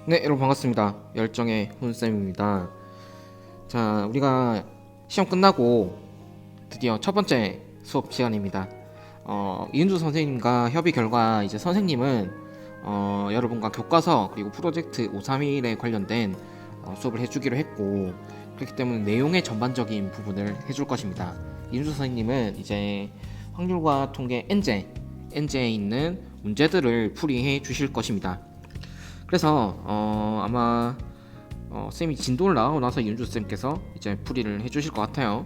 네, 여러분 반갑습니다. 열정의 훈쌤입니다. 자, 우리가 시험 끝나고 드디어 첫 번째 수업 시간입니다. 이은주 선생님과 협의 결과 이제 선생님은 여러분과 교과서 그리고 프로젝트 531에 관련된 수업을 해주기로 했고, 그렇기 때문에 내용의 전반적인 부분을 해줄 것입니다. 이은주 선생님은 이제 확률과 통계 N제에 있는 문제들을 풀이해 주실 것입니다. 그래서 아마 쌤이 진도를 나가고 나서 윤주 쌤께서 이제 풀이를 해주실 것 같아요.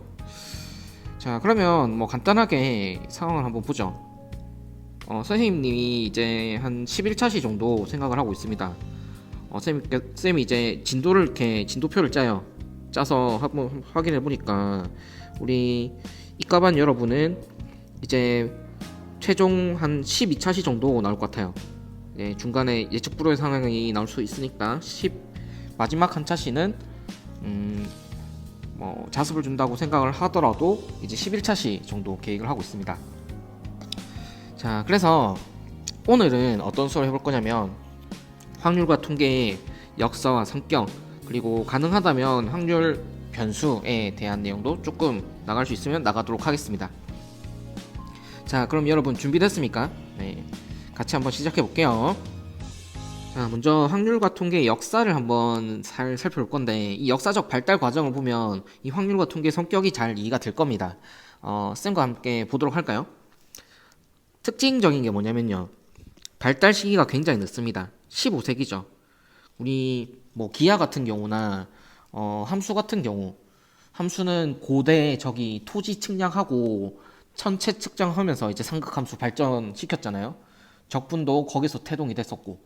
자, 그러면 뭐 간단하게 상황을 한번 보죠. 선생님이 이제 한 11차시 정도 생각을 하고 있습니다. 쌤이 이제 진도를 이렇게 진도표를 짜서 한번 확인해 보니까 우리 이과반 여러분은 이제 최종 한 12차시 정도 나올 것 같아요. 네, 중간에 예측 불허의 상황이 나올 수 있으니까 마지막 한 차시는 자습을 준다고 생각을 하더라도 이제 11차시 정도 계획을 하고 있습니다. 자, 그래서 오늘은 어떤 수업을 해볼 거냐면 확률과 통계의 역사와 성격, 그리고 가능하다면 확률 변수에 대한 내용도 조금 나갈 수 있으면 나가도록 하겠습니다. 자, 그럼 여러분 준비됐습니까? 네, 같이 한번 시작해 볼게요. 자, 먼저 확률과 통계의 역사를 한번 살펴볼 건데, 이 역사적 발달 과정을 보면 이 확률과 통계의 성격이 잘 이해가 될 겁니다. 쌤과 함께 보도록 할까요? 특징적인 게 뭐냐면요, 발달 시기가 굉장히 늦습니다. 15세기죠. 우리 뭐 기하 같은 경우나 함수 같은 경우, 함수는 고대 저기 토지 측량하고 천체 측정하면서 이제 삼각함수 발전시켰잖아요. 적분도 거기서 태동이 됐었고,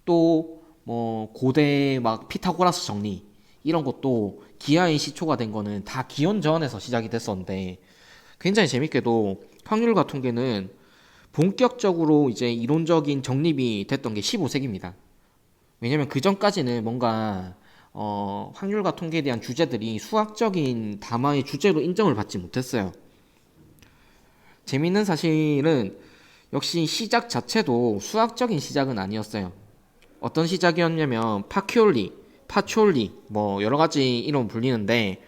또 뭐 고대 막 피타고라스 정리 이런 것도 기하의 시초가 된 거는 다 기원전에서 시작이 됐었는데, 굉장히 재밌게도 확률과 통계는 본격적으로 이제 이론적인 정립이 됐던 게 15세기입니다. 왜냐면 그 전까지는 뭔가 확률과 통계에 대한 주제들이 수학적인 담화의 주제로 인정을 받지 못했어요. 재밌는 사실은 역시 시작 자체도 수학적인 시작은 아니었어요. 어떤 시작이었냐면 파초리 뭐 여러 가지 이름 불리는데,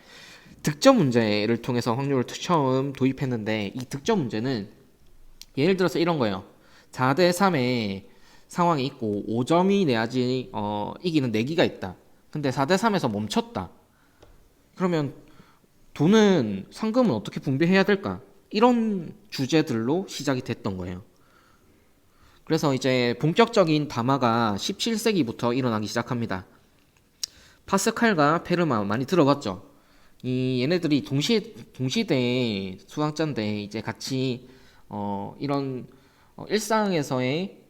득점 문제를 통해서 확률을 처음 도입했는데, 이 득점 문제는 예를 들어서 이런 거예요. 4대 3의 상황이 있고 5점이 내야지 이기는 내기가 있다. 근데 4대 3에서 멈췄다. 그러면 돈은 상금은 어떻게 분배해야 될까? 이런 주제들로 시작이 됐던 거예요. 그래서 이제 본격적인 담화가 17세기부터 일어나기 시작합니다. 파스칼과 페르마 많이 들어봤죠? 얘네들이 동시대의 수학자인데, 이제 같이 이런 일상에서의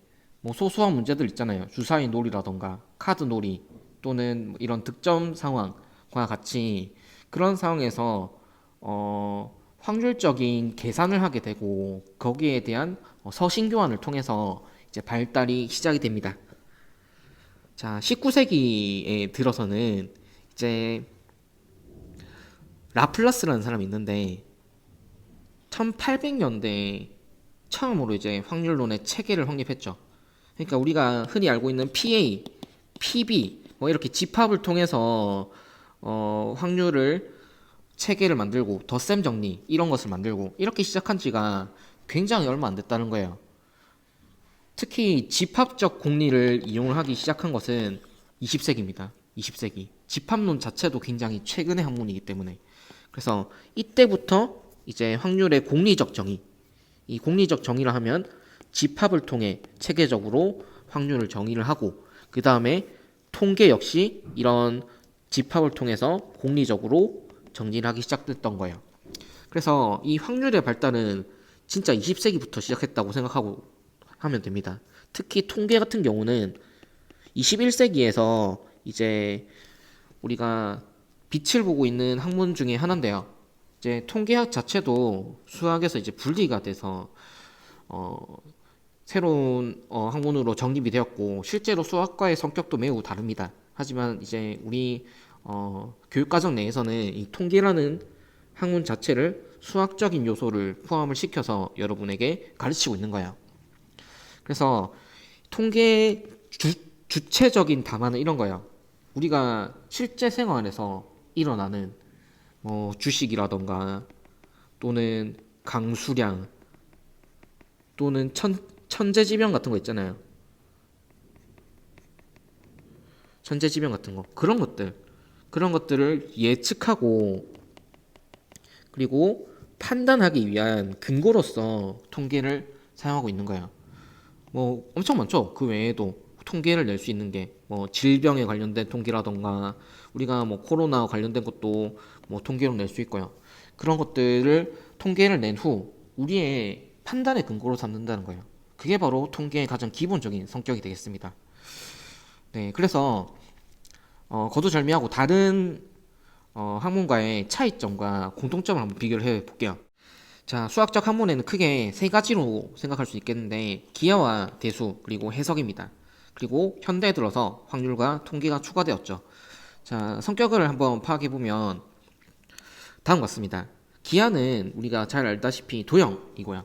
뭐 소소한 문제들 있잖아요. 주사위 놀이라던가 카드 놀이 또는 이런 득점 상황과 같이 그런 상황에서 확률적인 계산을 하게 되고, 거기에 대한 서신 교환을 통해서 이제 발달이 시작이 됩니다. 자, 19세기에 들어서는 이제 라플라스라는 사람이 있는데, 1800년대에 처음으로 이제 확률론의 체계를 확립했죠. 그러니까 우리가 흔히 알고 있는 PA, PB 뭐 이렇게 집합을 통해서 확률을 체계를 만들고 덧셈 정리 이런 것을 만들고 이렇게 시작한 지가 굉장히 얼마 안 됐다는 거예요. 특히 집합적 공리를 이용을 하기 시작한 것은 20세기입니다. 20세기. 집합론 자체도 굉장히 최근의 학문이기 때문에. 그래서 이때부터 이제 확률의 공리적 정의, 이 공리적 정의를 하면 집합을 통해 체계적으로 확률을 정의를 하고, 그 다음에 통계 역시 이런 집합을 통해서 공리적으로 정리를 하기 시작됐던 거예요. 그래서 이 확률의 발달은 진짜 20세기부터 시작했다고 생각하고 하면 됩니다. 특히 통계 같은 경우는 21세기에서 이제 우리가 빛을 보고 있는 학문 중에 하나인데요. 이제 통계학 자체도 수학에서 이제 분리가 돼서 새로운 학문으로 정립이 되었고, 실제로 수학과의 성격도 매우 다릅니다. 하지만 이제 우리 교육과정 내에서는 이 통계라는 학문 자체를 수학적인 요소를 포함을 시켜서 여러분에게 가르치고 있는 거예요. 그래서 통계 주체적인 담화는 이런 거야. 우리가 실제 생활에서 일어나는 뭐 주식이라던가 또는 강수량 또는 천재지변 같은 거 있잖아요. 천재지변 같은 거. 그런 것들을 예측하고 그리고 판단하기 위한 근거로서 통계를 사용하고 있는 거야. 뭐 엄청 많죠. 그 외에도 통계를 낼 수 있는 게 뭐 질병에 관련된 통계라던가 우리가 뭐 코로나 관련된 것도 뭐 통계로 낼 수 있고요. 그런 것들을 통계를 낸 후 우리의 판단의 근거로 삼는다는 거예요. 그게 바로 통계의 가장 기본적인 성격이 되겠습니다. 네, 그래서 거두절미하고 다른 학문과의 차이점과 공통점을 한번 비교를 해 볼게요. 자, 수학적 학문에는 크게 세 가지로 생각할 수 있겠는데 기하와 대수 그리고 해석입니다. 그리고 현대에 들어서 확률과 통계가 추가되었죠. 자, 성격을 한번 파악해 보면 다음 같습니다. 기하는 우리가 잘 알다시피 도형이고요.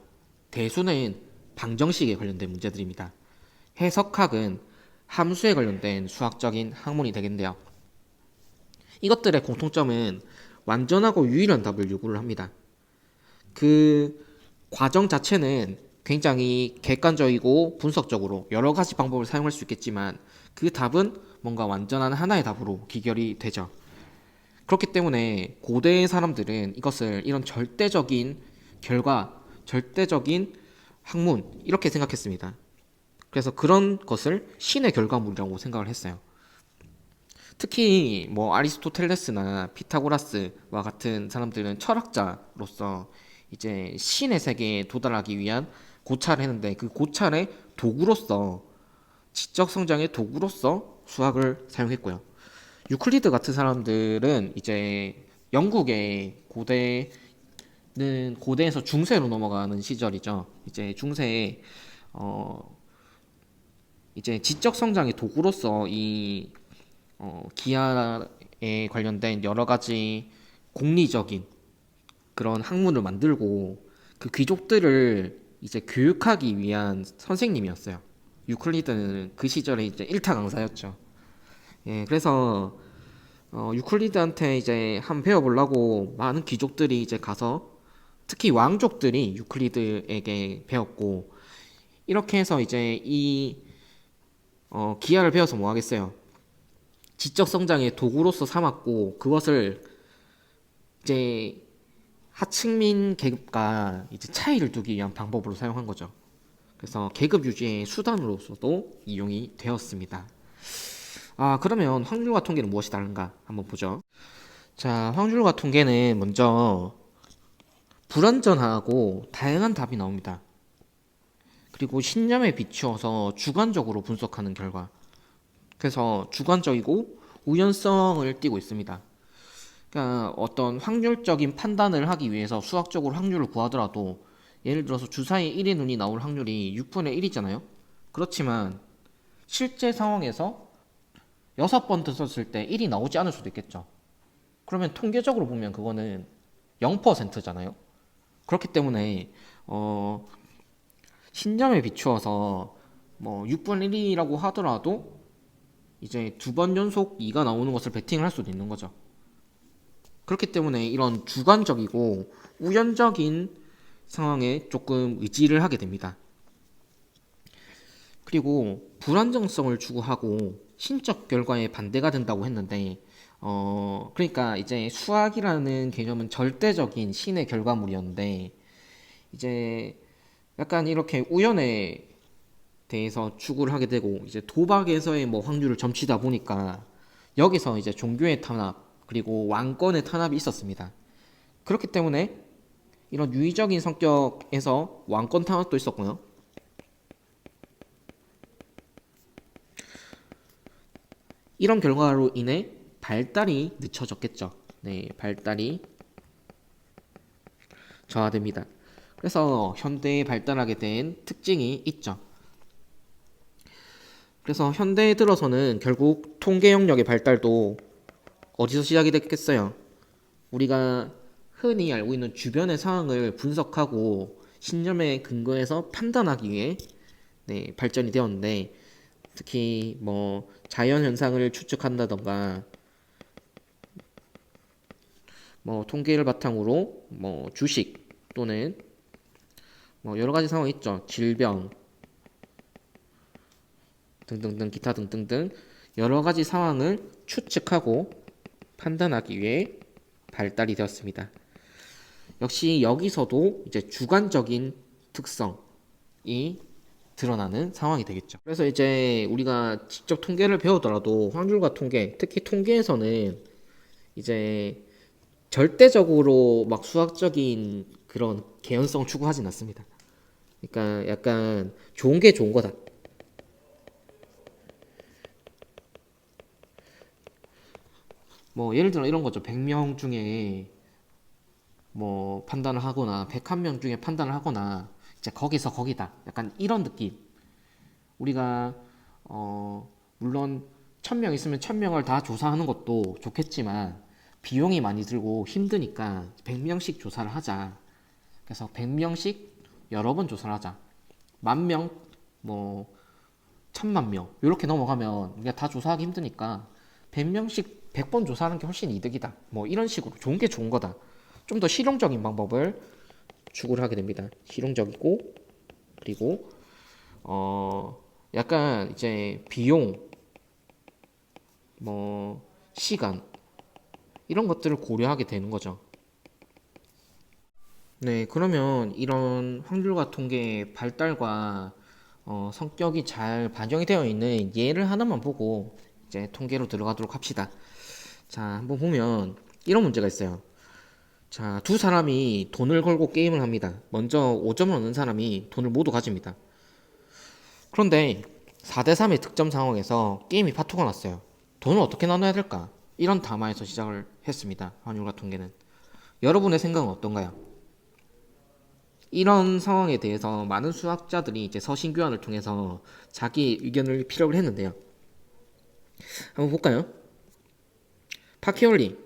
대수는 방정식에 관련된 문제들입니다. 해석학은 함수에 관련된 수학적인 학문이 되겠는데요. 이것들의 공통점은 완전하고 유일한 답을 요구를 합니다. 그 과정 자체는 굉장히 객관적이고 분석적으로 여러 가지 방법을 사용할 수 있겠지만 그 답은 뭔가 완전한 하나의 답으로 기결이 되죠. 그렇기 때문에 고대의 사람들은 이것을 이런 절대적인 결과, 절대적인 학문 이렇게 생각했습니다. 그래서 그런 것을 신의 결과물이라고 생각을 했어요. 특히 뭐 아리스토텔레스나 피타고라스와 같은 사람들은 철학자로서 이제 신의 세계에 도달하기 위한 고찰을 했는데 그 고찰의 도구로서 지적 성장의 도구로서 수학을 사용했고요. 유클리드 같은 사람들은 이제 영국의 고대에서 중세로 넘어가는 시절이죠. 이제 중세에 이제 지적 성장의 도구로서 이 기하에 관련된 여러 가지 공리적인 그런 학문을 만들고 그 귀족들을 이제 교육하기 위한 선생님이었어요. 유클리드는 그 시절에 이제 일타 강사였죠. 예, 그래서 유클리드한테 이제 한 배워보려고 많은 귀족들이 이제 가서 특히 왕족들이 유클리드에게 배웠고 이렇게 해서 이제 이 기하를 배워서 뭐 하겠어요? 지적 성장의 도구로서 삼았고 그것을 이제 하층민 계급과 이제 차이를 두기 위한 방법으로 사용한 거죠. 그래서 계급 유지의 수단으로서도 이용이 되었습니다. 아, 그러면 확률과 통계는 무엇이 다른가 한번 보죠. 자, 확률과 통계는 먼저 불완전하고 다양한 답이 나옵니다. 그리고 신념에 비추어서 주관적으로 분석하는 결과. 그래서 주관적이고 우연성을 띠고 있습니다. 그러니까 어떤 확률적인 판단을 하기 위해서 수학적으로 확률을 구하더라도 예를 들어서 주사위 1의 눈이 나올 확률이 6분의 1이잖아요. 그렇지만 실제 상황에서 6번 뜯었을 때 1이 나오지 않을 수도 있겠죠. 그러면 통계적으로 보면 그거는 0%잖아요. 그렇기 때문에 신념에 비추어서 뭐 6분의 1이라고 하더라도 이제 두 번 연속 2가 나오는 것을 베팅을 할 수도 있는 거죠. 그렇기 때문에 이런 주관적이고 우연적인 상황에 조금 의지를 하게 됩니다. 그리고 불안정성을 추구하고 신적 결과에 반대가 된다고 했는데 그러니까 이제 수학이라는 개념은 절대적인 신의 결과물이었는데 이제 약간 이렇게 우연에 대해서 추구를 하게 되고 이제 도박에서의 뭐 확률을 점치다 보니까 여기서 이제 종교의 탄압 그리고 왕권의 탄압이 있었습니다. 그렇기 때문에 이런 유의적인 성격에서 왕권 탄압도 있었고요. 이런 결과로 인해 발달이 늦춰졌겠죠. 네, 발달이 저하됩니다. 그래서 현대에 발달하게 된 특징이 있죠. 그래서 현대에 들어서는 결국 통계 영역의 발달도 어디서 시작이 됐겠어요? 우리가 흔히 알고 있는 주변의 상황을 분석하고 신념에 근거해서 판단하기 위해 발전이 되었는데 특히 뭐 자연 현상을 추측한다던가 뭐 통계를 바탕으로 뭐 주식 또는 뭐 여러 가지 상황이 있죠. 질병 등등등 기타 등등등 여러 가지 상황을 추측하고 판단하기 위해 발달이 되었습니다. 역시 여기서도 이제 주관적인 특성이 드러나는 상황이 되겠죠. 그래서 이제 우리가 직접 통계를 배우더라도 확률과 통계, 특히 통계에서는 이제 절대적으로 막 수학적인 그런 개연성을 추구하진 않습니다. 그러니까 약간 좋은 게 좋은 거다. 뭐 예를 들어 이런 거죠. 100명 중에 뭐 판단을 하거나 101명 중에 판단을 하거나 이제 거기서 거기다. 약간 이런 느낌. 우리가 물론 1000명 있으면 1000명을 다 조사하는 것도 좋겠지만 비용이 많이 들고 힘드니까 100명씩 조사를 하자. 그래서 100명씩 여러 번 조사를 하자. 10,000명, 뭐 10,000,000명 이렇게 넘어가면 우리가 다 조사하기 힘드니까 100명씩 100번 조사하는 게 훨씬 이득이다. 뭐 이런 식으로 좋은 게 좋은 거다. 좀 더 실용적인 방법을 추구를 하게 됩니다. 실용적이고 그리고 약간 이제 비용, 뭐 시간 이런 것들을 고려하게 되는 거죠. 네, 그러면 이런 확률과 통계의 발달과 성격이 잘 반영이 되어 있는 예를 하나만 보고 이제 통계로 들어가도록 합시다. 자, 한번 보면 이런 문제가 있어요. 자, 두 사람이 돈을 걸고 게임을 합니다. 먼저 5점을 얻는 사람이 돈을 모두 가집니다. 그런데 4대3의 득점 상황에서 게임이 파토가 났어요. 돈을 어떻게 나눠야 될까? 이런 담화에서 시작을 했습니다. 확률과 통계는. 여러분의 생각은 어떤가요? 이런 상황에 대해서 많은 수학자들이 이제 서신교환을 통해서 자기 의견을 피력을 했는데요. 한번 볼까요? 파치올리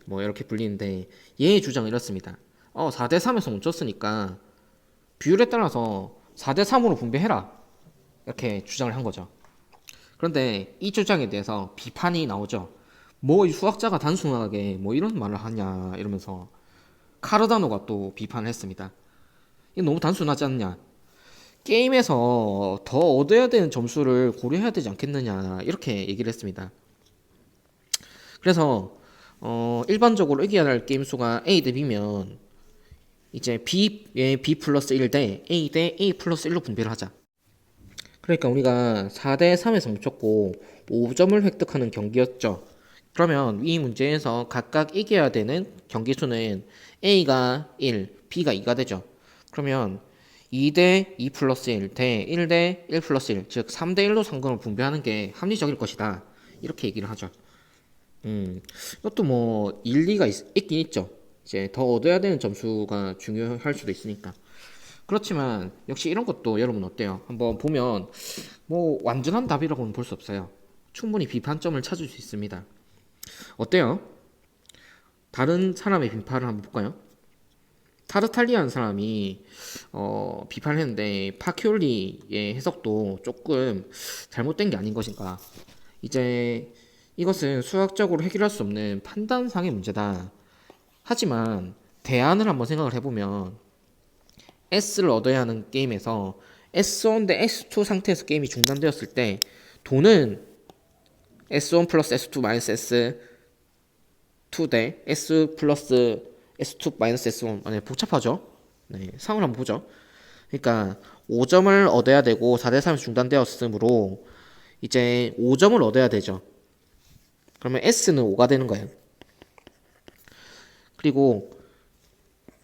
뭐 이렇게 불리는데 얘의 주장은 이렇습니다. 4대3에서 뭉쳤으니까 비율에 따라서 4대3으로 분배해라. 이렇게 주장을 한 거죠. 그런데 이 주장에 대해서 비판이 나오죠. 뭐 이 수학자가 단순하게 뭐 이런 말을 하냐 이러면서 카르다노가 또 비판을 했습니다. 이게 너무 단순하지 않냐? 게임에서 더 얻어야 되는 점수를 고려해야 되지 않겠느냐 이렇게 얘기를 했습니다. 그래서 일반적으로 이겨야 할 게임 수가 A 대 B면 이제 B의 B 플러스 1 대 A 대 A 플러스 1로 분배를 하자. 그러니까 우리가 4대 3에서 뭉쳤고 5점을 획득하는 경기였죠. 그러면 이 문제에서 각각 이겨야 되는 경기 수는 A가 1, B가 2가 되죠. 그러면 2 대 2 플러스 1 대 1 대 1 플러스 1, 즉 3 대 1로 상금을 분배하는 게 합리적일 것이다. 이렇게 얘기를 하죠. 이것도 뭐 일리가 있긴 있죠. 이제 더 얻어야 되는 점수가 중요할 수도 있으니까. 그렇지만 역시 이런 것도 여러분 어때요? 한번 보면 뭐 완전한 답이라고는 볼 수 없어요. 충분히 비판점을 찾을 수 있습니다. 어때요? 다른 사람의 비판을 한번 볼까요? 타르탈리아는 사람이 비판을 했는데 파키올리의 해석도 조금 잘못된 게 아닌 것인가. 이제 이것은 수학적으로 해결할 수 없는 판단상의 문제다. 하지만 대안을 한번 생각을 해보면 S를 얻어야 하는 게임에서 S1 대 S2 상태에서 게임이 중단되었을 때 돈은 S1 플러스 S2 마이너스 S2 대 S 플러스 S2 마이너스 S1 네, 복잡하죠? 네, 상을 한번 보죠. 그러니까 5점을 얻어야 되고 4대 3에서 중단되었으므로 이제 5점을 얻어야 되죠. 그러면 S는 5가 되는 거예요. 그리고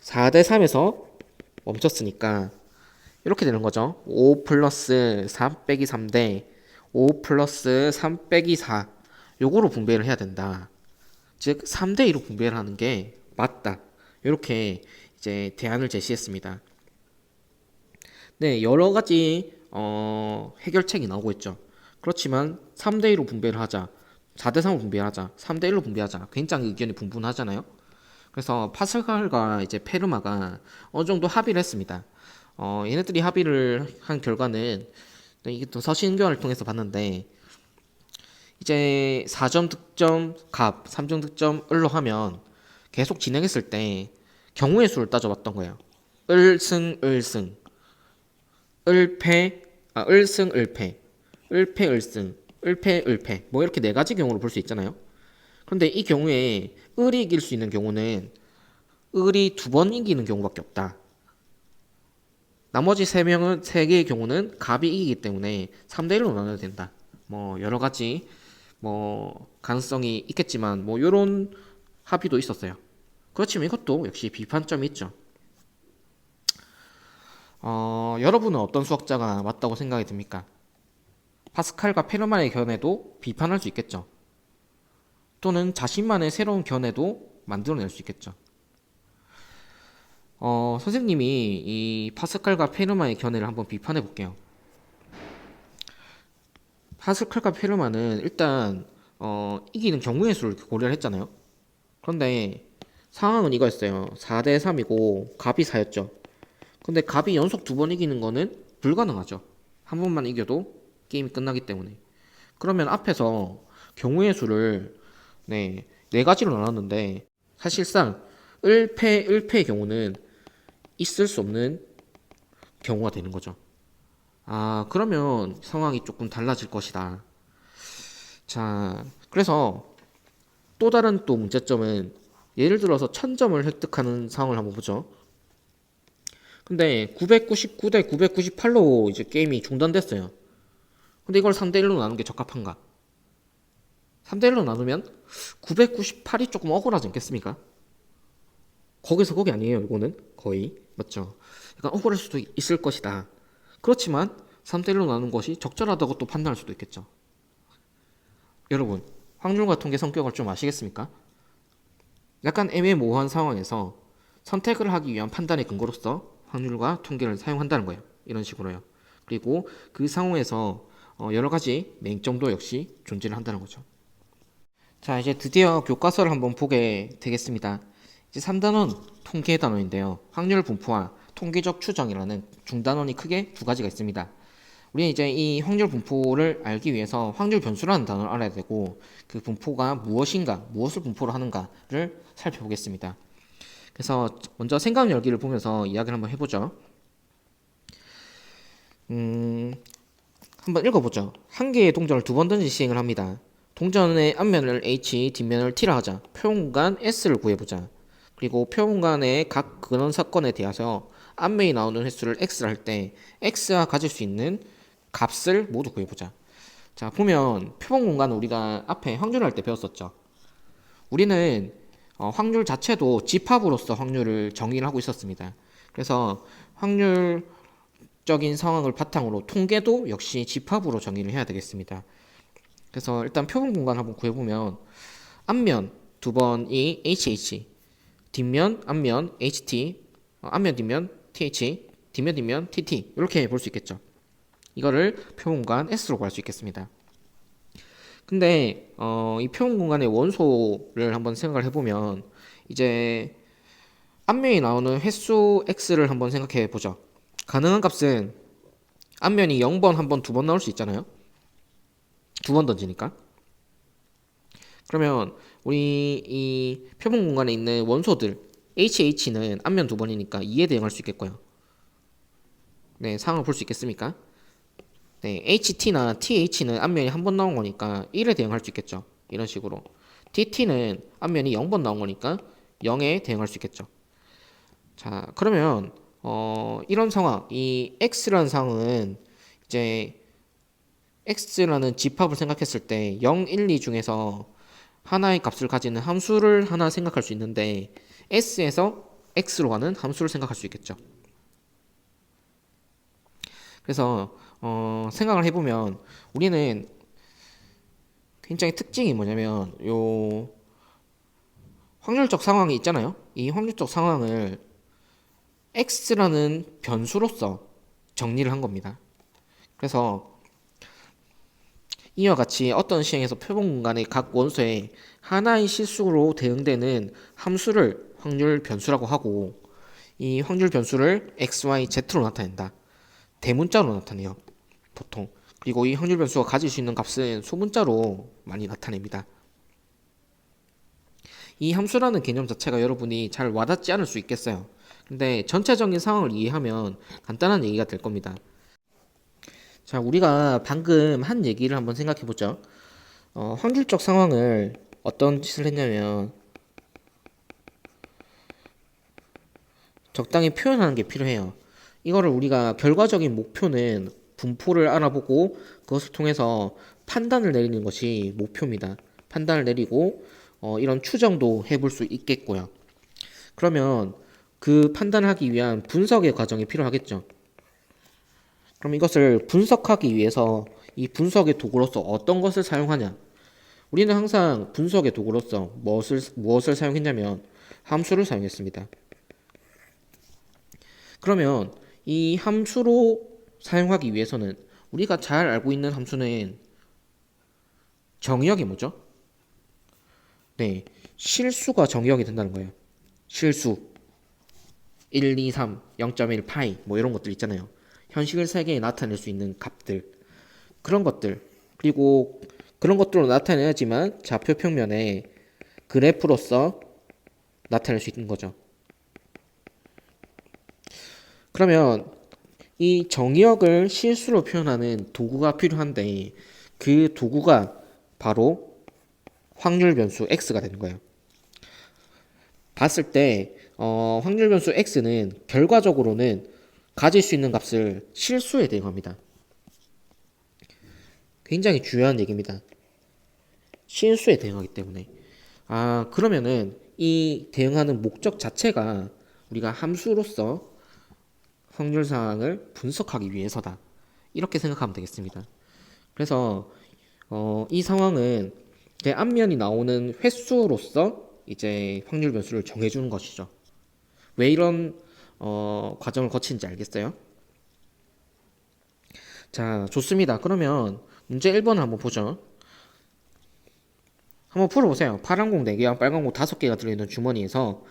4대 3에서 멈췄으니까 이렇게 되는 거죠. 5 플러스 3 빼기 3 대 5 플러스 3 빼기 4 요거로 분배를 해야 된다. 즉 3대 2로 분배를 하는 게 맞다. 이렇게 이제 대안을 제시했습니다. 네, 여러 가지 해결책이 나오고 있죠. 그렇지만 3대 2로 분배를 하자. 4대 3으로 분배하자. 3대 1로 분배하자. 굉장히 의견이 분분하잖아요. 그래서 파스칼과 이제 페르마가 어느 정도 합의를 했습니다. 얘네들이 합의를 한 결과는 이게 또 서신교환을 통해서 봤는데 이제 4점 득점 값, 3점 득점 을로 하면 계속 진행했을 때 경우의 수를 따져봤던 거예요. 을승 을승, 을패 을승 을패, 을패 을승, 을패 을패 뭐 이렇게 네 가지 경우로 볼 수 있잖아요. 그런데 이 경우에 을이 이길 수 있는 경우는 을이 두 번 이기는 경우밖에 없다. 나머지 세 개의 경우는 갑이 이기기 때문에 3대 1로 나눠야 된다. 뭐 여러 가지 뭐 가능성이 있겠지만 뭐 요런 합의도 있었어요. 그렇지만 이것도 역시 비판점이 있죠. 여러분은 어떤 수학자가 맞다고 생각이 듭니까? 파스칼과 페르만의 견해도 비판할 수 있겠죠. 또는 자신만의 새로운 견해도 만들어낼 수 있겠죠. 선생님이 이 파스칼과 페르만의 견해를 한번 비판해 볼게요. 파스칼과 페르만은 일단 이기는 경우의 수를 고려를 했잖아요. 그런데 상황은 이거였어요. 4대 3이고 갑이 4였죠. 근데 갑이 연속 두 번 이기는 거는 불가능하죠. 한 번만 이겨도 게임이 끝나기 때문에. 그러면 앞에서 경우의 수를 네 가지로 나눴는데 사실상 을패의 경우는 있을 수 없는 경우가 되는 거죠. 그러면 상황이 조금 달라질 것이다. 자, 그래서 또 다른 또 문제점은 예를 들어서 1000점을 획득하는 상황을 한번 보죠. 근데 999대 998로 이제 게임이 중단됐어요. 근데 이걸 3대 1로 나누는 게 적합한가? 3대 1로 나누면 998이 조금 억울하지 않겠습니까? 거기서 거기 아니에요, 이거는 거의 맞죠? 약간 억울할 수도 있을 것이다. 그렇지만 3대 1로 나눈 것이 적절하다고 또 판단할 수도 있겠죠. 여러분, 확률과 통계 성격을 좀 아시겠습니까? 약간 애매모호한 상황에서 선택을 하기 위한 판단의 근거로서 확률과 통계를 사용한다는 거예요. 이런 식으로요. 그리고 그 상황에서 여러 가지 맹점도 역시 존재를 한다는 거죠. 자, 이제 드디어 교과서를 한번 보게 되겠습니다. 이제 3단원 통계 단원인데요. 확률 분포와 통계적 추정이라는 중단원이 크게 두 가지가 있습니다. 우리는 이제 이 확률 분포를 알기 위해서 확률 변수라는 단어를 알아야 되고 그 분포가 무엇인가, 무엇을 분포로 하는가를 살펴보겠습니다. 그래서 먼저 생각 열기를 보면서 이야기를 한번 해보죠. 한번 읽어보죠. 한 개의 동전을 두 번든지 시행을 합니다. 동전의 앞면을 H, 뒷면을 T라 하자. 표공간 S를 구해보자. 그리고 표공간의 각 근원 사건에 대해서 앞면이 나오는 횟수를 X를 할 때 X가 가질 수 있는 값을 모두 구해보자. 자, 보면 표본공간은 우리가 앞에 확률을 할 때 배웠었죠. 우리는 확률 자체도 집합으로서 확률을 정의를 하고 있었습니다. 그래서 확률적인 상황을 바탕으로 통계도 역시 집합으로 정의를 해야 되겠습니다. 그래서 일단 표본공간 한번 구해보면 앞면 두 번이 HH, 뒷면, 앞면 HT, 앞면, 뒷면 TH, 뒷면, 뒷면 TT 이렇게 볼 수 있겠죠. 이거를 표본공간 S로 구할 수 있겠습니다. 근데 이 표본공간의 원소를 한번 생각을 해보면 이제 앞면이 나오는 횟수 X를 한번 생각해 보죠. 가능한 값은 앞면이 0번, 1번, 2번 나올 수 있잖아요. 두 번 던지니까. 그러면 우리 이 표본공간에 있는 원소들 HH는 앞면 두 번이니까 2에 대응할 수 있겠고요. 네, 상황을 볼 수 있겠습니까? 네, HT나 TH는 앞면이 한 번 나온 거니까 1에 대응할 수 있겠죠. 이런 식으로. TT는 앞면이 0번 나온 거니까 0에 대응할 수 있겠죠. 자, 그러면 이런 상황, 이 X라는 상황은 이제 X라는 집합을 생각했을 때 0, 1, 2 중에서 하나의 값을 가지는 함수를 하나 생각할 수 있는데 S에서 X로 가는 함수를 생각할 수 있겠죠. 그래서 생각을 해보면 우리는 굉장히 특징이 뭐냐면 요 확률적 상황이 있잖아요. 이 확률적 상황을 X라는 변수로서 정리를 한 겁니다. 그래서 이와 같이 어떤 시행에서 표본공간의 각 원소에 하나의 실수로 대응되는 함수를 확률 변수라고 하고 이 확률 변수를 x, y, z로 나타낸다. 대문자로 나타내요. 보통. 그리고 이 확률 변수가 가질 수 있는 값은 소문자로 많이 나타냅니다. 이 함수라는 개념 자체가 여러분이 잘 와닿지 않을 수 있겠어요. 근데 전체적인 상황을 이해하면 간단한 얘기가 될 겁니다. 자, 우리가 방금 한 얘기를 한번 생각해 보죠. 확률적 상황을 어떤 짓을 했냐면 적당히 표현하는 게 필요해요. 이거를 우리가 결과적인 목표는 분포를 알아보고 그것을 통해서 판단을 내리는 것이 목표입니다. 판단을 내리고 이런 추정도 해볼 수 있겠고요. 그러면 그 판단을 하기 위한 분석의 과정이 필요하겠죠. 그럼 이것을 분석하기 위해서 이 분석의 도구로서 어떤 것을 사용하냐? 우리는 항상 분석의 도구로서 무엇을 사용했냐면 함수를 사용했습니다. 그러면 이 함수로 사용하기 위해서는 우리가 잘 알고 있는 함수는 정의역이 뭐죠? 네, 실수가 정의역이 된다는 거예요. 실수 1, 2, 3, 0.1 파이 뭐 이런 것들 있잖아요. 현식을 세계에 나타낼 수 있는 값들, 그런 것들, 그리고 그런 것들로 나타내야지만 좌표 평면에 그래프로서 나타낼 수 있는 거죠. 그러면 이 정의역을 실수로 표현하는 도구가 필요한데 그 도구가 바로 확률 변수 x가 되는 거예요. 봤을 때 확률 변수 x는 결과적으로는 가질 수 있는 값을 실수에 대응합니다. 굉장히 중요한 얘기입니다. 실수에 대응하기 때문에. 그러면은 이 대응하는 목적 자체가 우리가 함수로서 확률 상황을 분석하기 위해서다. 이렇게 생각하면 되겠습니다. 그래서 이 상황은 제 앞면이 나오는 횟수로서 이제 확률 변수를 정해주는 것이죠. 왜 이런 과정을 거치는지 알겠어요? 자, 좋습니다. 그러면 문제 1번을 한번 보죠. 한번 풀어보세요. 파란 공 4개와 빨간 공 5개가 들어있는 주머니에서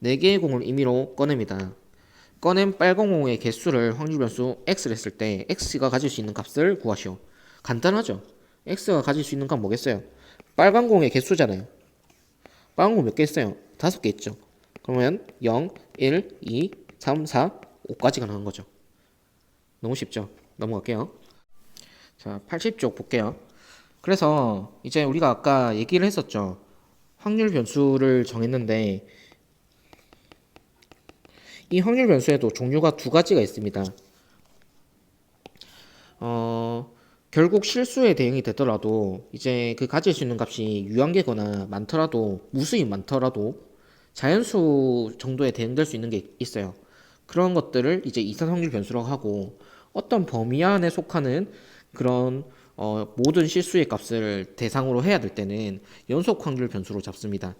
4개의 공을 임의로 꺼냅니다. 꺼낸 빨간 공의 개수를 확률 변수 x를 했을 때 x가 가질 수 있는 값을 구하시오. 간단하죠? x가 가질 수 있는 값 뭐겠어요? 빨간 공의 개수잖아요. 빨간 공 몇 개 있어요? 5개 있죠. 그러면 0, 1, 2, 3, 4, 5까지가 나온 거죠. 너무 쉽죠? 넘어갈게요. 자, 80쪽 볼게요. 그래서 이제 우리가 아까 얘기를 했었죠. 확률 변수를 정했는데 이 확률 변수에도 종류가 2가지가 있습니다. 결국 실수에 대응이 되더라도 이제 그 가질 수 있는 값이 유한계거나 많더라도 무수히 많더라도 자연수 정도에 대응될 수 있는 게 있어요. 그런 것들을 이제 이산 확률 변수라고 하고 어떤 범위 안에 속하는 그런 모든 실수의 값을 대상으로 해야 될 때는 연속 확률 변수로 잡습니다.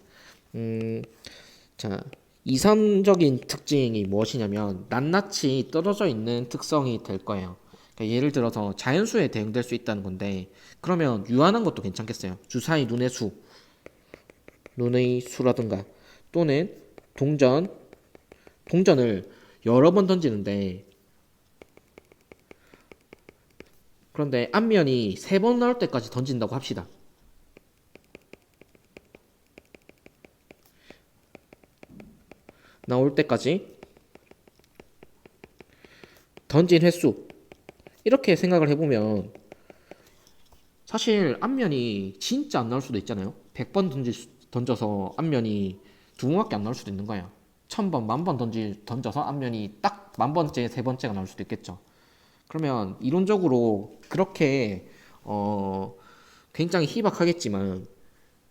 자, 이산적인 특징이 무엇이냐면 낱낱이 떨어져 있는 특성이 될 거예요. 그러니까 예를 들어서 자연수에 대응될 수 있다는 건데 그러면 유한한 것도 괜찮겠어요. 주사위 눈의 수라든가 또는 동전을 여러 번 던지는데 그런데 앞면이 3번 나올 때까지 던진다고 합시다. 나올 때까지 던진 횟수 이렇게 생각을 해보면 사실 앞면이 진짜 안 나올 수도 있잖아요. 100번 던져서 앞면이 2번밖에 안 나올 수도 있는 거예요. 1000번, 10,000번 던져서 앞면이 딱 10,000번째, 3번째가 나올 수도 있겠죠. 그러면 이론적으로 그렇게 굉장히 희박하겠지만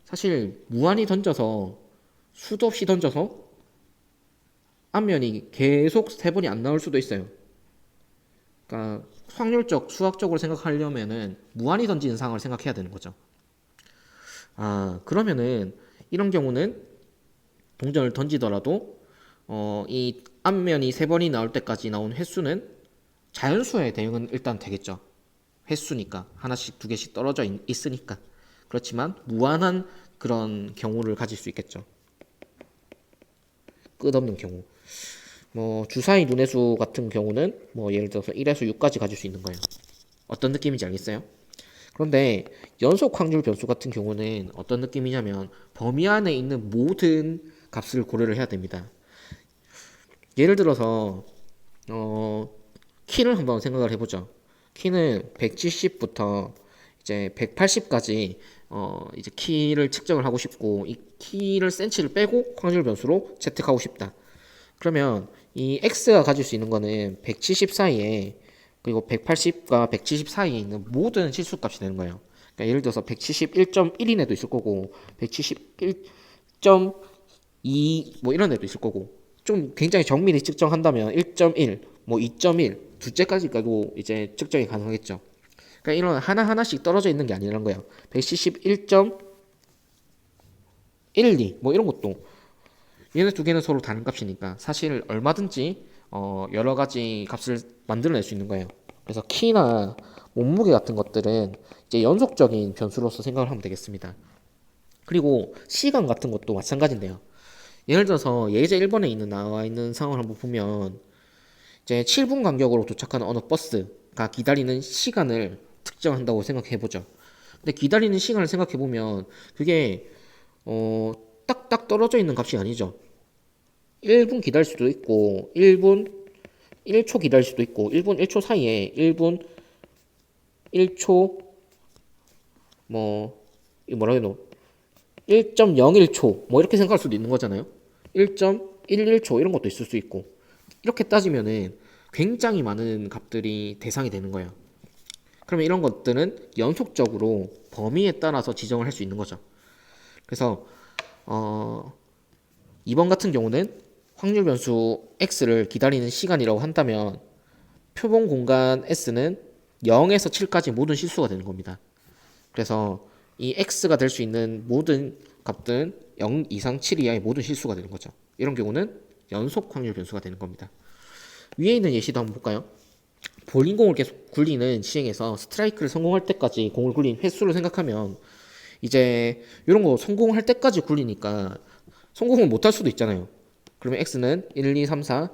사실 무한히 던져서 수도 없이 던져서 앞면이 계속 3번이 안 나올 수도 있어요. 그러니까 확률적, 수학적으로 생각하려면은 무한히 던지는 상황을 생각해야 되는 거죠. 그러면은 이런 경우는 동전을 던지더라도 이 앞면이 3번이 나올 때까지 나온 횟수는 자연수의 대응은 일단 되겠죠. 횟수니까 하나씩 2개씩 떨어져 있으니까. 그렇지만 무한한 그런 경우를 가질 수 있겠죠. 끝없는 경우. 주사위 눈의 수 같은 경우는 예를 들어서 1에서 6까지 가질 수 있는 거예요. 어떤 느낌인지 알겠어요? 그런데 연속 확률 변수 같은 경우는 어떤 느낌이냐면 범위 안에 있는 모든 값을 고려를 해야 됩니다. 예를 들어서 키를 한번 생각을 해보죠. 키는 170부터 이제 180까지 이제 키를 측정을 하고 싶고 이 키를 센치를 빼고 확률 변수로 채택하고 싶다. 그러면 이 x가 가질 수 있는 거는 170 사이에 그리고 180과 170 사이에 있는 모든 실수값이 되는 거예요. 그러니까 예를 들어서 171.1인 애도 있을 거고 171.2 뭐 이런 애도 있을 거고 좀 굉장히 정밀히 측정한다면 1.1, 뭐 2.1 둘째까지 가고 이제 측정이 가능하겠죠. 그러니까 이런 하나하나씩 떨어져 있는 게 아니라는 거예요. 171.12 뭐 이런 것도 얘네 두 개는 서로 다른 값이니까 사실 얼마든지 여러 가지 값을 만들어낼 수 있는 거예요. 그래서 키나 몸무게 같은 것들은 이제 연속적인 변수로서 생각을 하면 되겠습니다. 그리고 시간 같은 것도 마찬가지인데요. 예를 들어서 예제 1번에 나와 있는 상황을 한번 보면 이제 7분 간격으로 도착하는 어느 버스가 기다리는 시간을 특정한다고 생각해 보죠. 근데 기다리는 시간을 생각해 보면 그게 딱딱 떨어져 있는 값이 아니죠. 1분 기다릴 수도 있고 1분 1초 기다릴 수도 있고 1분 1초 사이에 1분 1초 뭐 이거 뭐라 해야 되노 1.01초 뭐 이렇게 생각할 수도 있는 거잖아요. 1.11초 이런 것도 있을 수 있고 이렇게 따지면은 굉장히 많은 값들이 대상이 되는 거예요. 그러면 이런 것들은 연속적으로 범위에 따라서 지정을 할 수 있는 거죠. 그래서 2번 같은 경우는 확률 변수 x를 기다리는 시간이라고 한다면 표본 공간 s는 0에서 7까지 모든 실수가 되는 겁니다. 그래서 이 x가 될 수 있는 모든 값들은 0 이상 7 이하의 모든 실수가 되는 거죠. 이런 경우는 연속 확률 변수가 되는 겁니다. 위에 있는 예시도 한번 볼까요? 볼링 공을 계속 굴리는 시행에서 스트라이크를 성공할 때까지 공을 굴린 횟수를 생각하면 이제 이런 거 성공할 때까지 굴리니까 성공을 못할 수도 있잖아요. 그러면 x는 1, 2, 3, 4,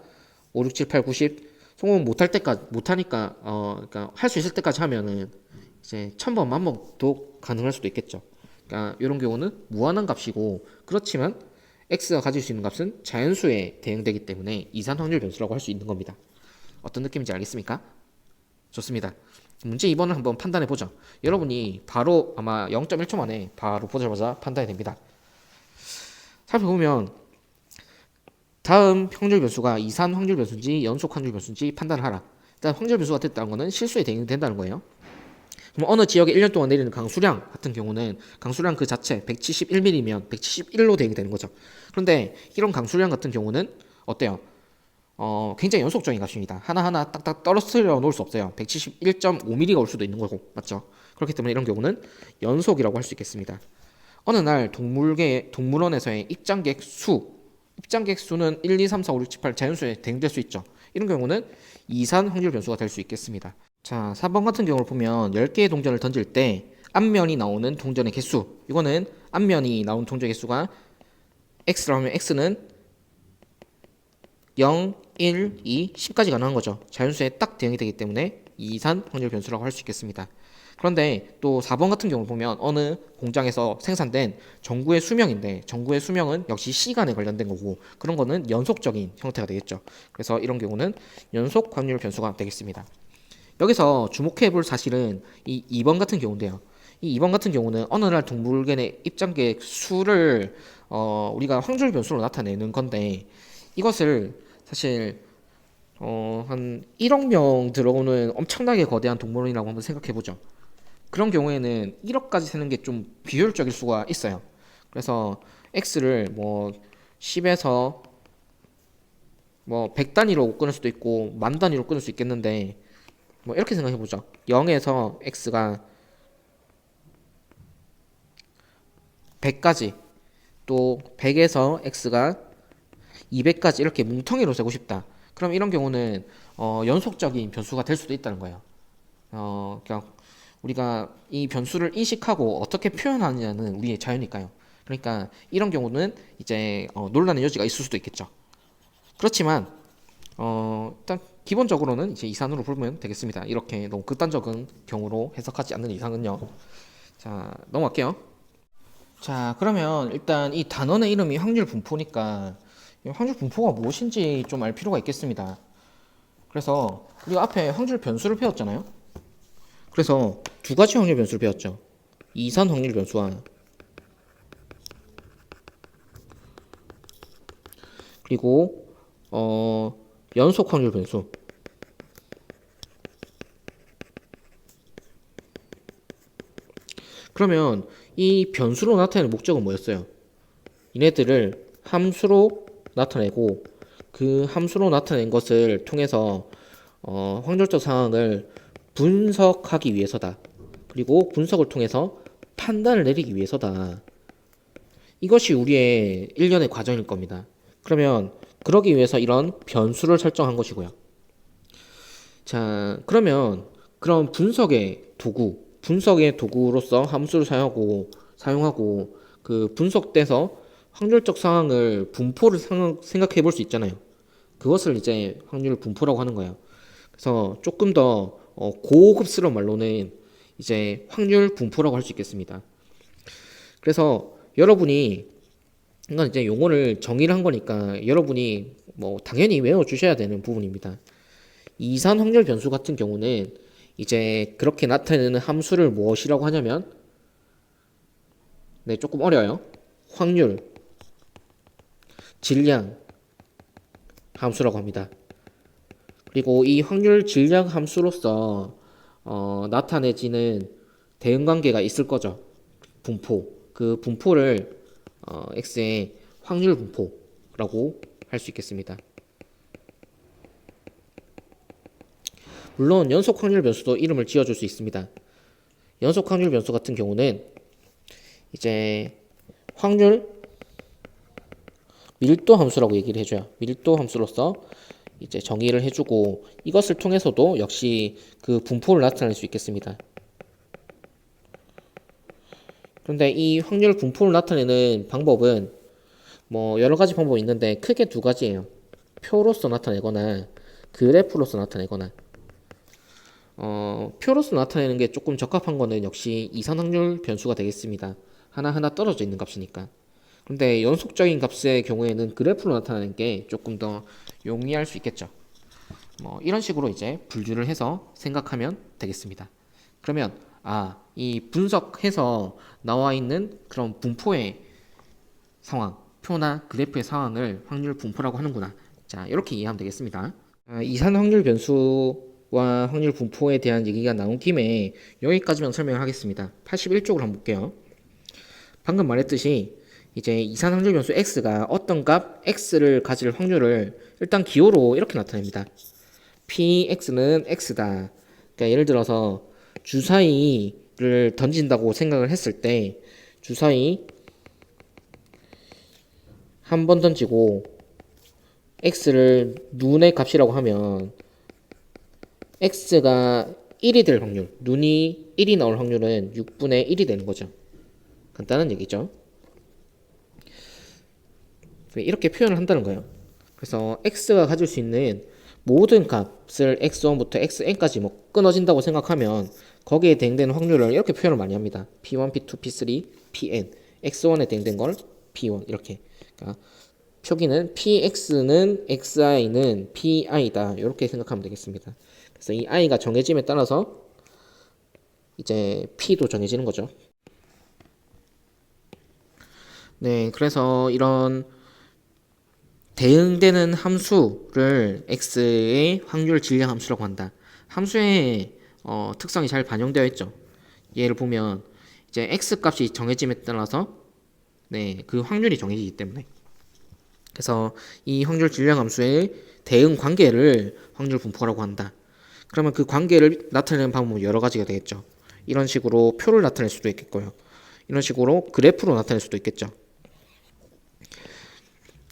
5, 6, 7, 8, 9, 10 성공 못할 때까지 못하니까 그러니까 할 수 있을 때까지 하면은 이제 1000번 만번도 가능할 수도 있겠죠. 그러니까 이런 경우는 무한한 값이고 그렇지만 x가 가질 수 있는 값은 자연수에 대응되기 때문에 이산 확률 변수라고 할 수 있는 겁니다. 어떤 느낌인지 알겠습니까? 좋습니다. 문제 2번을 한번 판단해 보죠. 여러분이 바로 아마 0.1초 만에 바로 보자마자 판단이 됩니다. 살펴보면 다음 확률 변수가 이산 확률 변수인지 연속 확률 변수인지 판단을 하라. 일단 확률 변수가 됐다는 것은 실수에 대응된다는 거예요. 그럼 어느 지역에 1년 동안 내리는 강수량 같은 경우는 강수량 그 자체 171mm면 171로 대응이 되는 거죠. 그런데 이런 강수량 같은 경우는 어때요? 굉장히 연속적인 값입니다. 하나하나 딱딱 떨어뜨려 놓을 수 없어요. 171.5mm가 올 수도 있는 거고, 맞죠? 그렇기 때문에 이런 경우는 연속이라고 할 수 있겠습니다. 어느 날 동물원에서의 입장객 수는 1, 2, 3, 4, 5, 6, 7, 8 자연수에 대응될 수 있죠. 이런 경우는 이산 확률 변수가 될 수 있겠습니다. 자, 4번 같은 경우를 보면 10개의 동전을 던질 때 앞면이 나오는 동전의 개수. 이거는 앞면이 나온 동전의 개수가 x라고 하면 x는 0, 1, 2, 10까지 가능한 거죠. 자연수에 딱 대응이 되기 때문에 이산 확률 변수라고 할 수 있겠습니다. 그런데 또 4번 같은 경우를 보면 어느 공장에서 생산된 전구의 수명인데 전구의 수명은 역시 시간에 관련된 거고 그런 거는 연속적인 형태가 되겠죠. 그래서 이런 경우는 연속 확률 변수가 되겠습니다. 여기서 주목해 볼 사실은 이 2번 같은 경우인데요. 이 2번 같은 경우는 어느 날 동물원의 입장객 수를 우리가 확률 변수로 나타내는 건데 이것을 사실 한 1억 명 들어오는 엄청나게 거대한 동물원이라고 한번 생각해 보죠. 그런 경우에는 1억까지 세는 게 좀 비효율적일 수가 있어요. 그래서 x를 뭐 10에서 뭐 100 단위로 끊을 수도 있고 만 단위로 끊을 수 있겠는데 뭐 이렇게 생각해 보죠. 0에서 x가 100까지 또 100에서 x가 200까지 이렇게 뭉텅이로 세고 싶다. 그럼 이런 경우는 연속적인 변수가 될 수도 있다는 거예요. 그러니까 우리가 이 변수를 인식하고 어떻게 표현하느냐는 우리의 자유니까요. 그러니까 이런 경우는 이제 논란의 여지가 있을 수도 있겠죠. 그렇지만 일단 기본적으로는 이제 이산으로 풀면 되겠습니다. 이렇게 너무 극단적인 경우로 해석하지 않는 이상은요. 자, 넘어갈게요. 자, 그러면 일단 이 단원의 이름이 확률 분포니까 이 확률 분포가 무엇인지 좀 알 필요가 있겠습니다. 그래서 우리가 앞에 확률 변수를 배웠잖아요. 그래서 두 가지 확률 변수를 배웠죠. 이산 확률 변수와 그리고 연속 확률 변수. 그러면 이 변수로 나타내는 목적은 뭐였어요? 얘네들을 함수로 나타내고 그 함수로 나타낸 것을 통해서 확률적 상황을 분석하기 위해서다. 그리고 분석을 통해서 판단을 내리기 위해서다. 이것이 우리의 일련의 과정일 겁니다. 그러면 그러기 위해서 이런 변수를 설정한 것이고요. 자, 그러면 그런 분석의 도구로서 함수를 사용하고 그 분석돼서 확률적 상황을 분포를 생각해 볼 수 있잖아요. 그것을 이제 확률 분포라고 하는 거예요. 그래서 조금 더 고급스러운 말로는 이제 확률 분포라고 할 수 있겠습니다. 그래서 여러분이 이건 이제 용어를 정의를 한 거니까 여러분이 뭐 당연히 외워 주셔야 되는 부분입니다. 이산 확률 변수 같은 경우는 이제 그렇게 나타내는 함수를 무엇이라고 하냐면 네, 조금 어려요. 확률, 질량 함수라고 합니다. 그리고 이 확률 질량 함수로서 나타내지는 대응관계가 있을 거죠. 분포. 그 분포를 x의 확률 분포라고 할 수 있겠습니다. 물론 연속 확률 변수도 이름을 지어줄 수 있습니다. 연속 확률 변수 같은 경우는 이제 확률 밀도 함수라고 얘기를 해줘요. 밀도 함수로서 이제 정의를 해주고 이것을 통해서도 역시 그 분포를 나타낼 수 있겠습니다. 그런데 이 확률 분포를 나타내는 방법은 뭐 여러 가지 방법이 있는데 크게 두 가지예요. 표로서 나타내거나 그래프로서 나타내거나. 표로서 나타내는 게 조금 적합한 거는 역시 이산 확률 변수가 되겠습니다. 하나하나 떨어져 있는 값이니까. 근데 연속적인 값의 경우에는 그래프로 나타내는 게 조금 더 용이할 수 있겠죠. 뭐 이런 식으로 이제 분류를 해서 생각하면 되겠습니다. 그러면 이 분석해서 나와 있는 그런 분포의 상황, 표나 그래프의 상황을 확률 분포라고 하는구나. 자, 이렇게 이해하면 되겠습니다. 이산 확률 변수와 확률 분포에 대한 얘기가 나온 김에 여기까지만 설명을 하겠습니다. 81쪽으로 한번 볼게요. 방금 말했듯이 이제 이산 확률 변수 x가 어떤 값 x를 가질 확률을 일단 기호로 이렇게 나타냅니다. px는 x다. 그러니까 예를 들어서 주사위를 던진다고 생각을 했을 때 주사위 한 번 던지고 x를 눈의 값이라고 하면 x가 1이 될 확률, 눈이 1이 나올 확률은 6분의 1이 되는 거죠. 간단한 얘기죠. 이렇게 표현을 한다는 거예요. 그래서 x가 가질 수 있는 모든 값을 x1부터 xn까지 뭐 끊어진다고 생각하면 거기에 대응되는 확률을 이렇게 표현을 많이 합니다. p1, p2, p3, pn. x1에 대응된 걸 p1 이렇게. 그러니까 표기는 px는 xi는 pi다. 이렇게 생각하면 되겠습니다. 그래서 이 i가 정해짐에 따라서 이제 p도 정해지는 거죠. 네, 그래서 이런 대응되는 함수를 x의 확률 질량 함수라고 한다. 함수의 특성이 잘 반영되어 있죠. 얘를 보면 이제 x 값이 정해짐에 따라서 네, 그 확률이 정해지기 때문에 그래서 이 확률 질량 함수의 대응 관계를 확률 분포라고 한다. 그러면 그 관계를 나타내는 방법은 여러 가지가 되겠죠. 이런 식으로 표를 나타낼 수도 있겠고요. 이런 식으로 그래프로 나타낼 수도 있겠죠.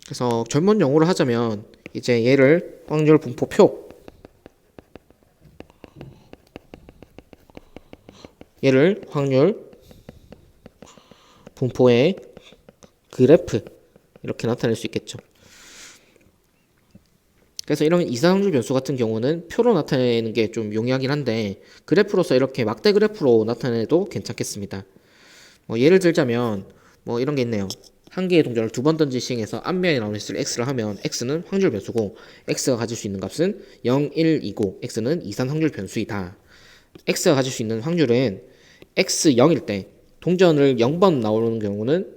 그래서 전문 용어로 하자면 이제 얘를 확률 분포표, 얘를 확률 분포의 그래프 이렇게 나타낼 수 있겠죠. 그래서 이런 이산 확률 변수 같은 경우는 표로 나타내는 게 좀 용이하긴 한데 그래프로서 이렇게 막대 그래프로 나타내도 괜찮겠습니다. 뭐 예를 들자면 뭐 이런 게 있네요. 한 개의 동전을 두 번 던질 시행해서 앞면에 나오는 숫자를 x를 하면 x는 확률 변수고 x가 가질 수 있는 값은 0, 1, 2고 x는 이산 확률 변수이다. x가 가질 수 있는 확률은 x 0일 때 동전을 0번 나오는 경우는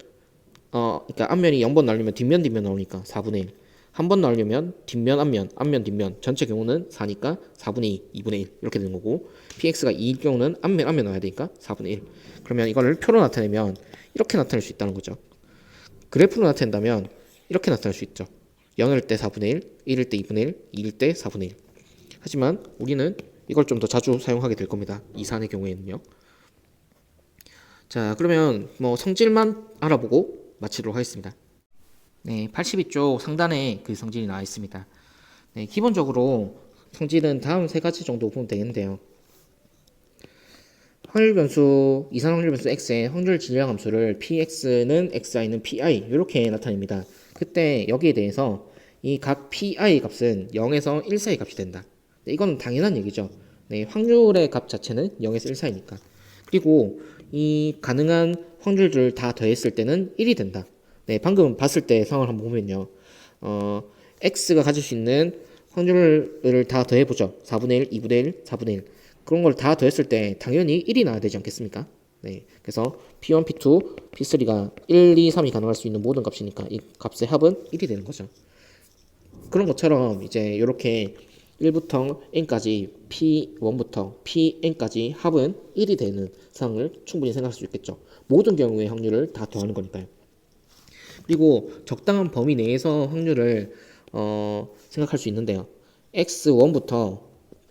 그러니까 앞면이 0번 나오려면 뒷면 나오니까 4분의 1. 한 번 나오려면 뒷면 앞면 뒷면 전체 경우는 4니까 4분의 2, 2분의 1 이렇게 되는 거고 px가 2일 경우는 앞면 나와야 되니까 4분의 1. 그러면 이거를 표로 나타내면 이렇게 나타낼 수 있다는 거죠. 그래프로 나타낸다면 이렇게 나타낼 수 있죠. 0일 때 4분의 1, 1일 때 2분의 1, 2일 때 4분의 1. 하지만 우리는 이걸 좀 더 자주 사용하게 될 겁니다. 이산의 경우에는요. 자, 그러면 뭐 성질만 알아보고 마치도록 하겠습니다. 네, 82쪽 상단에 그 성질이 나와 있습니다. 네, 기본적으로 성질은 다음 세 가지 정도 보면 되겠는데요. 확률 변수, 이산 확률 변수 x의 확률 질량 함수를 px는 xi는 pi 이렇게 나타냅니다. 그때 여기에 대해서 이 값 pi 값은 0에서 1 사이 값이 된다. 네, 이건 당연한 얘기죠. 네, 확률의 값 자체는 0에서 1 사이니까. 그리고 이 가능한 확률들을 다 더했을 때는 1이 된다. 네, 방금 봤을 때 상황을 한번 보면요. x가 가질 수 있는 확률을 다 더해보죠. 4분의 1, 2분의 1, 4분의 1. 그런 걸 다 더했을 때 당연히 1이 나와야 되지 않겠습니까? 네, 그래서 P1, P2, P3가 1, 2, 3이 가능할 수 있는 모든 값이니까 이 값의 합은 1이 되는 거죠. 그런 것처럼 이제 이렇게 1부터 n까지 P1부터 Pn까지 합은 1이 되는 상황을 충분히 생각할 수 있겠죠. 모든 경우의 확률을 다 더하는 거니까요. 그리고 적당한 범위 내에서 확률을 생각할 수 있는데요. x1부터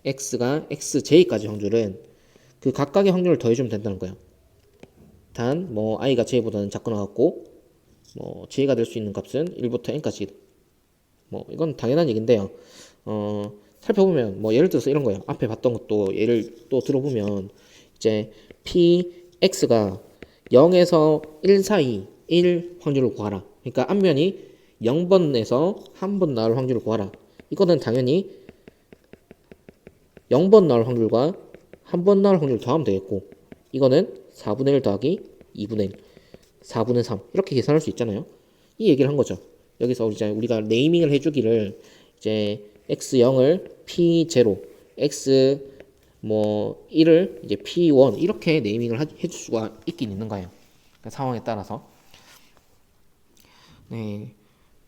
x가 xj까지 확률은 그 각각의 확률을 더해주면 된다는 거예요. 단 뭐 i가 j보다는 작거나 같고 뭐 j가 될 수 있는 값은 1부터 n까지 뭐 이건 당연한 얘기인데요. 살펴보면 뭐 예를 들어서 이런 거예요. 앞에 봤던 것도 예를 또 들어보면 이제 px가 0에서 1 사이 1 확률을 구하라. 그러니까 앞면이 0번에서 1번 나올 확률을 구하라. 이거는 당연히 0번 나올 확률과 1번 나올 확률을 더하면 되겠고 이거는 4분의 1 더하기 2분의 1 4분의 3 이렇게 계산할 수 있잖아요. 이 얘기를 한 거죠. 여기서 이제 우리가 네이밍을 해주기를 이제 x0을 p0 x 뭐 1을 이제 p1 이렇게 네이밍을 해줄 수가 있긴 있는 거예요. 그러니까 상황에 따라서 네,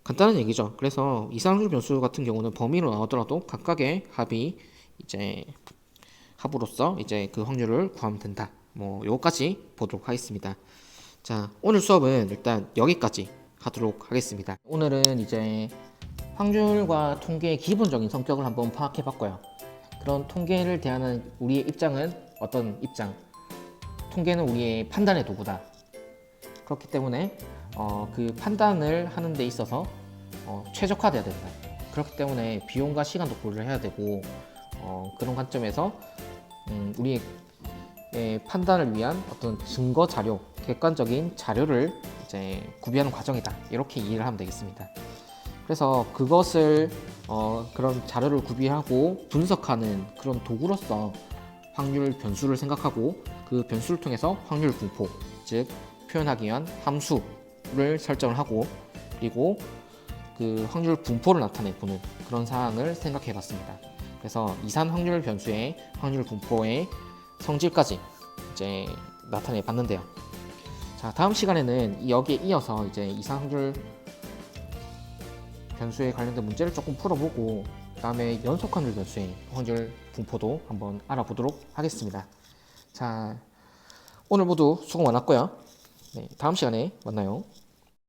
간단한 얘기죠. 그래서 이상률 변수 같은 경우는 범위로 나오더라도 각각의 합이 이제 합으로서 이제 그 확률을 구하면 된다. 뭐 요거까지 보도록 하겠습니다. 자, 오늘 수업은 일단 여기까지 하도록 하겠습니다. 오늘은 이제 확률과 통계의 기본적인 성격을 한번 파악해 봤고요. 그런 통계를 대하는 우리의 입장은 어떤 입장? 통계는 우리의 판단의 도구다. 그렇기 때문에 그 판단을 하는 데 있어서 최적화돼야 된다. 그렇기 때문에 비용과 시간도 고려를 해야 되고 그런 관점에서 우리의 판단을 위한 어떤 증거 자료, 객관적인 자료를 이제 구비하는 과정이다. 이렇게 이해를 하면 되겠습니다. 그래서 그것을 그런 자료를 구비하고 분석하는 그런 도구로서 확률 변수를 생각하고 그 변수를 통해서 확률 분포, 즉 표현하기 위한 함수를 설정을 하고 그리고 그 확률 분포를 나타내 보는 그런 사항을 생각해 봤습니다. 그래서 이산 확률 변수의 확률 분포의 성질까지 이제 나타내 봤는데요. 자, 다음 시간에는 여기에 이어서 이제 이산 확률 변수에 관련된 문제를 조금 풀어보고 그 다음에 연속 확률 변수의 확률 분포도 한번 알아보도록 하겠습니다. 자, 오늘 모두 수고 많았고요. 네, 다음 시간에 만나요.